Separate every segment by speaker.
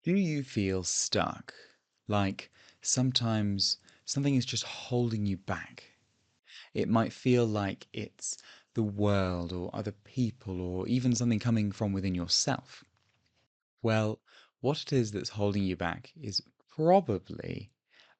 Speaker 1: Do you feel stuck? Like sometimes something is just holding you back? It might feel like it's the world or other people or even something coming from within yourself. Well, what it is that's holding you back is probably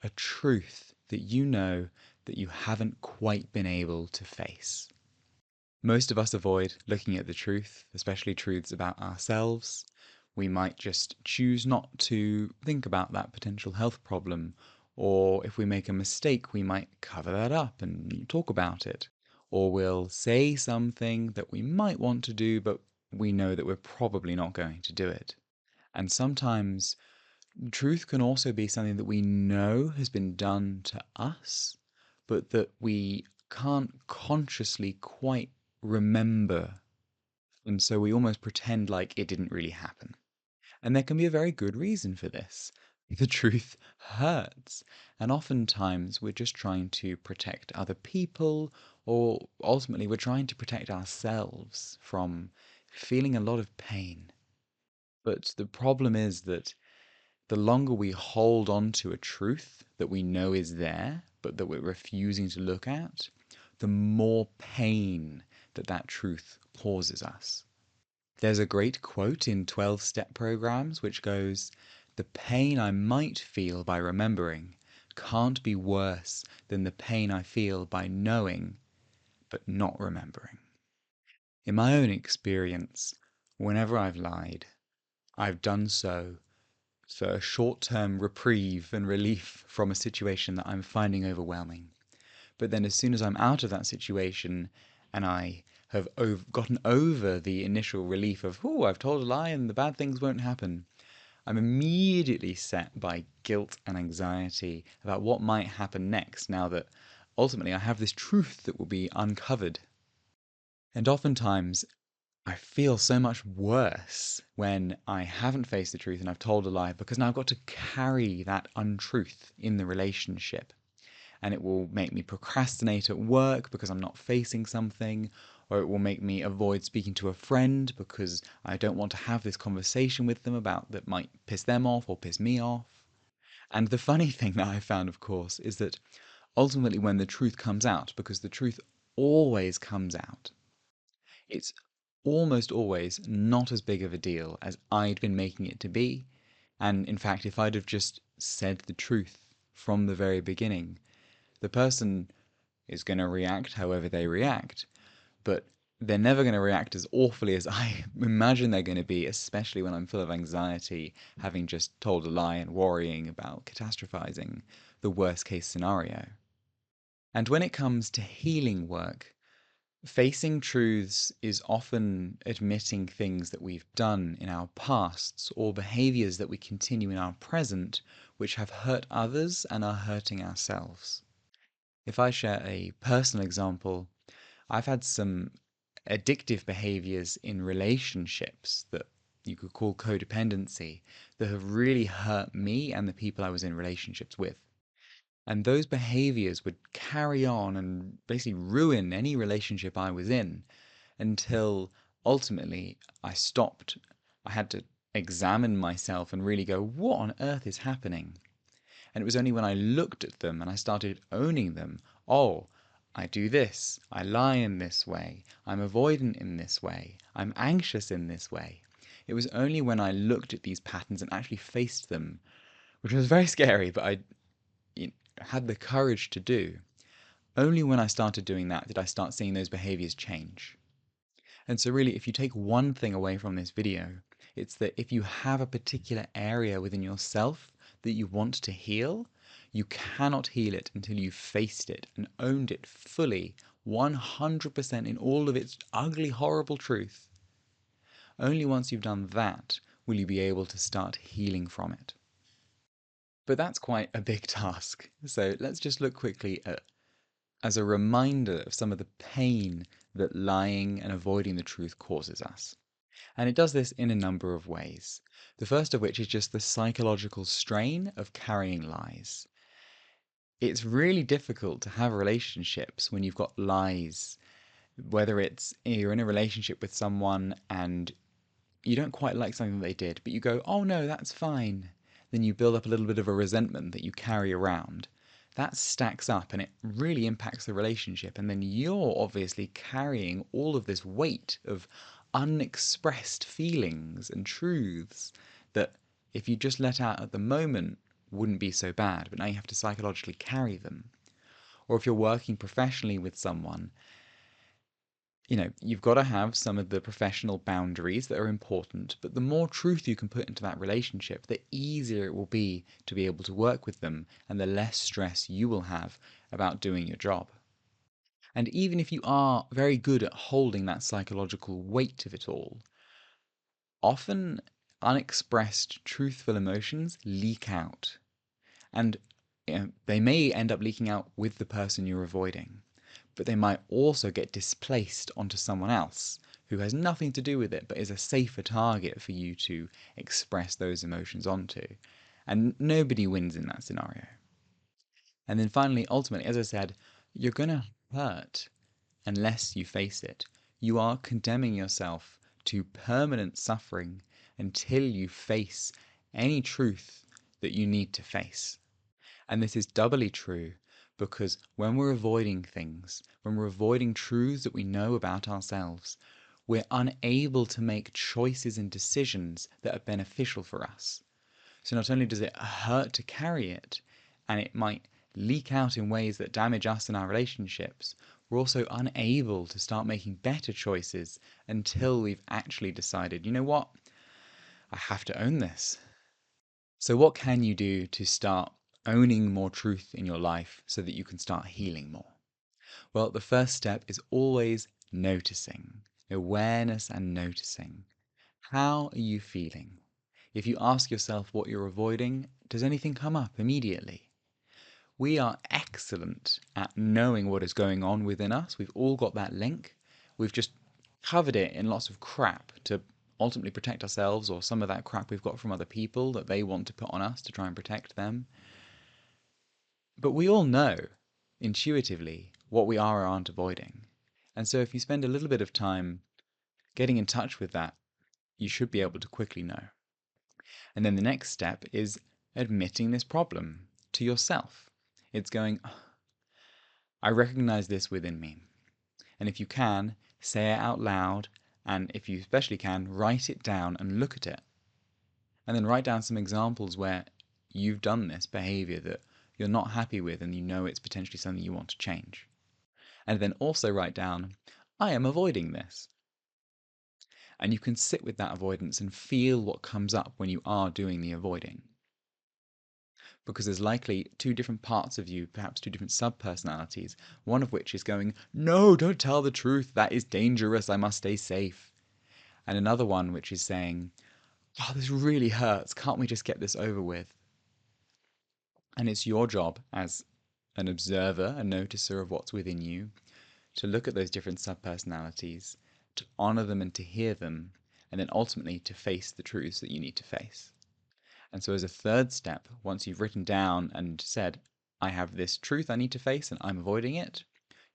Speaker 1: a truth that you know that you haven't quite been able to face. Most of us avoid looking at the truth, especially truths about ourselves. We might just choose not to think about that potential health problem, or if we make a mistake, we might cover that up and talk about it. Or we'll say something that we might want to do, but we know that we're probably not going to do it. And sometimes truth can also be something that we know has been done to us, but that we can't consciously quite remember. And so we almost pretend like it didn't really happen. And there can be a very good reason for this. The truth hurts. And oftentimes we're just trying to protect other people, or ultimately we're trying to protect ourselves from feeling a lot of pain. But the problem is that the longer we hold on to a truth that we know is there, but that we're refusing to look at, the more pain that that truth causes us. There's a great quote in 12-step programs which goes, "The pain I might feel by remembering can't be worse than the pain I feel by knowing but not remembering." In my own experience, whenever I've lied, I've done so for a short-term reprieve and relief from a situation that I'm finding overwhelming. But then as soon as I'm out of that situation and I have gotten over the initial relief of, oh, I've told a lie and the bad things won't happen, I'm immediately set by guilt and anxiety about what might happen next now that ultimately I have this truth that will be uncovered. And oftentimes I feel so much worse when I haven't faced the truth and I've told a lie because now I've got to carry that untruth in the relationship. And it will make me procrastinate at work because I'm not facing something, or it will make me avoid speaking to a friend because I don't want to have this conversation with them about that might piss them off or piss me off. And the funny thing that I found, of course, is that ultimately when the truth comes out, because the truth always comes out, it's almost always not as big of a deal as I'd been making it to be. And in fact, if I'd have just said the truth from the very beginning, the person is going to react however they react, but they're never going to react as awfully as I imagine they're going to be, especially when I'm full of anxiety, having just told a lie and worrying about catastrophizing the worst case scenario. And when it comes to healing work, facing truths is often admitting things that we've done in our pasts or behaviors that we continue in our present which have hurt others and are hurting ourselves. If I share a personal example, I've had some addictive behaviors in relationships that you could call codependency that have really hurt me and the people I was in relationships with. And those behaviors would carry on and basically ruin any relationship I was in until ultimately I stopped. I had to examine myself and really go, what on earth is happening? And it was only when I looked at them and I started owning them, oh, I do this, I lie in this way, I'm avoidant in this way, I'm anxious in this way. It was only when I looked at these patterns and actually faced them, which was very scary, but I had the courage to do. Only when I started doing that did I start seeing those behaviors change. And so really, if you take one thing away from this video, it's that if you have a particular area within yourself that you want to heal, you cannot heal it until you've faced it and owned it fully, 100% in all of its ugly, horrible truth. Only once you've done that will you be able to start healing from it. But that's quite a big task. So let's just look quickly at as a reminder of some of the pain that lying and avoiding the truth causes us. And it does this in a number of ways. The first of which is just the psychological strain of carrying lies. It's really difficult to have relationships when you've got lies, whether it's you're in a relationship with someone and you don't quite like something that they did, but you go, oh no, that's fine. Then you build up a little bit of a resentment that you carry around. That stacks up and it really impacts the relationship. And then you're obviously carrying all of this weight of unexpressed feelings and truths that if you just let out at the moment wouldn't be so bad, but now you have to psychologically carry them. Or if you're working professionally with someone, you've got to have some of the professional boundaries that are important, but the more truth you can put into that relationship, the easier it will be to be able to work with them and the less stress you will have about doing your job. And even if you are very good at holding that psychological weight of it all, often unexpressed truthful emotions leak out. And they may end up leaking out with the person you're avoiding, but they might also get displaced onto someone else who has nothing to do with it but is a safer target for you to express those emotions onto. And nobody wins in that scenario. And then finally, ultimately, as I said, you're going to hurt unless you face it. You are condemning yourself to permanent suffering until you face any truth that you need to face. And this is doubly true because when we're avoiding things, when we're avoiding truths that we know about ourselves, we're unable to make choices and decisions that are beneficial for us. So not only does it hurt to carry it, and it might leak out in ways that damage us and our relationships, we're also unable to start making better choices until we've actually decided, you know what, I have to own this. So what can you do to start owning more truth in your life so that you can start healing more? Well, the first step is always noticing. Awareness and noticing. How are you feeling? If you ask yourself what you're avoiding, does anything come up immediately? We are excellent at knowing what is going on within us. We've all got that link. We've just covered it in lots of crap to ultimately protect ourselves, or some of that crap we've got from other people that they want to put on us to try and protect them. But we all know intuitively what we are or aren't avoiding. And so if you spend a little bit of time getting in touch with that, you should be able to quickly know. And then the next step is admitting this problem to yourself. It's going, I recognize this within me. And if you can, say it out loud, and if you especially can, write it down and look at it. And then write down some examples where you've done this behavior that you're not happy with and you know it's potentially something you want to change. And then also write down, I am avoiding this. And you can sit with that avoidance and feel what comes up when you are doing the avoiding. Because there's likely two different parts of you, perhaps two different sub-personalities, one of which is going, no, don't tell the truth, that is dangerous, I must stay safe. And another one which is saying, oh, this really hurts, can't we just get this over with? And it's your job as an observer, a noticer of what's within you, to look at those different sub-personalities, to honor them and to hear them, and then ultimately to face the truths that you need to face. And so as a third step, once you've written down and said, I have this truth I need to face and I'm avoiding it,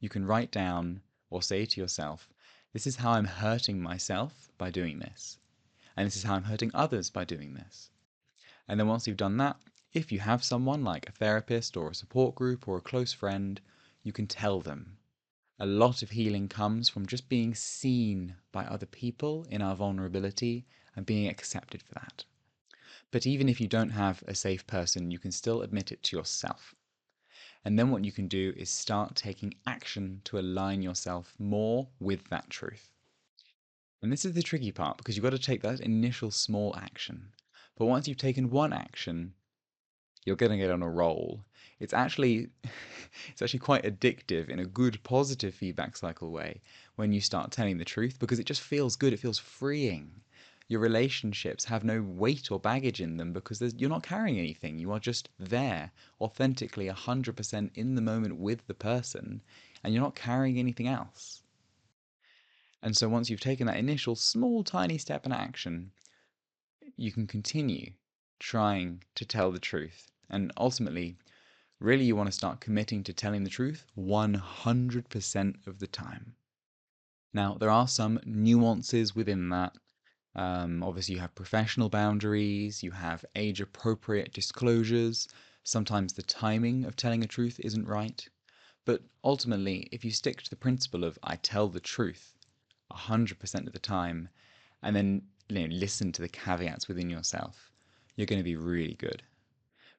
Speaker 1: you can write down or say to yourself, this is how I'm hurting myself by doing this. And this is how I'm hurting others by doing this. And then once you've done that, if you have someone like a therapist or a support group or a close friend, you can tell them. A lot of healing comes from just being seen by other people in our vulnerability and being accepted for that. But even if you don't have a safe person, you can still admit it to yourself. And then what you can do is start taking action to align yourself more with that truth. And this is the tricky part because you've got to take that initial small action. But once you've taken one action, you're going to get on a roll. It's actually quite addictive in a good positive feedback cycle way when you start telling the truth because it just feels good. It feels freeing. Your relationships have no weight or baggage in them because you're not carrying anything. You are just there, authentically 100% in the moment with the person, and you're not carrying anything else. And so once you've taken that initial small tiny step in action, you can continue trying to tell the truth. And ultimately, really you want to start committing to telling the truth 100% of the time. Now, there are some nuances within that. Obviously, you have professional boundaries, you have age-appropriate disclosures. Sometimes the timing of telling a truth isn't right. But ultimately, if you stick to the principle of I tell the truth 100% of the time, and then listen to the caveats within yourself, you're going to be really good.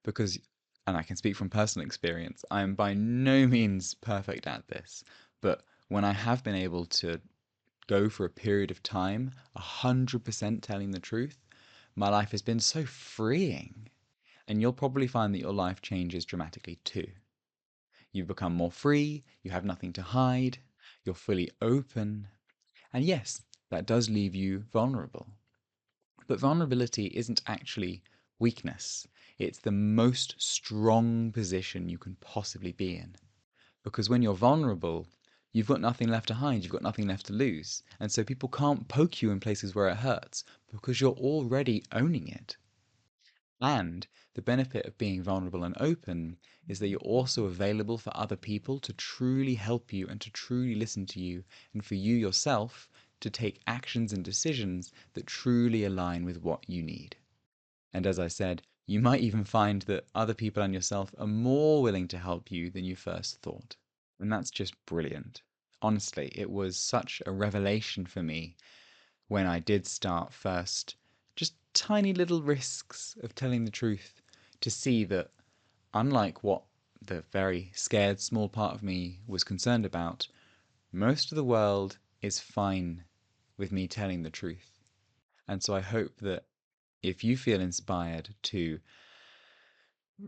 Speaker 1: Because, and I can speak from personal experience, I am by no means perfect at this, but when I have been able to go for a period of time 100% telling the truth, my life has been so freeing. And you'll probably find that your life changes dramatically too. You become more free, you have nothing to hide, you're fully open, and yes, that does leave you vulnerable. But vulnerability isn't actually weakness. It's the most strong position you can possibly be in. Because when you're vulnerable, you've got nothing left to hide, you've got nothing left to lose. And so people can't poke you in places where it hurts because you're already owning it. And the benefit of being vulnerable and open is that you're also available for other people to truly help you and to truly listen to you, and for you yourself to take actions and decisions that truly align with what you need. And as I said, you might even find that other people and yourself are more willing to help you than you first thought. And that's just brilliant. Honestly, it was such a revelation for me when I did start first, just tiny little risks of telling the truth, to see that, unlike what the very scared small part of me was concerned about, most of the world is fine with me telling the truth. And so I hope that if you feel inspired to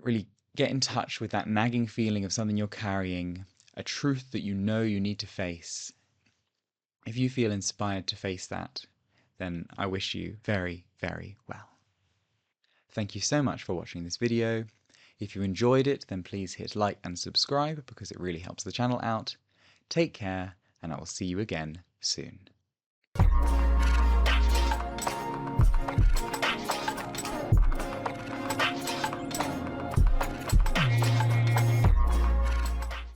Speaker 1: really get in touch with that nagging feeling of something you're carrying, a truth that you know you need to face, if you feel inspired to face that, then I wish you very, very well. Thank you so much for watching this video. If you enjoyed it, then please hit like and subscribe because it really helps the channel out. Take care, and I will see you again soon.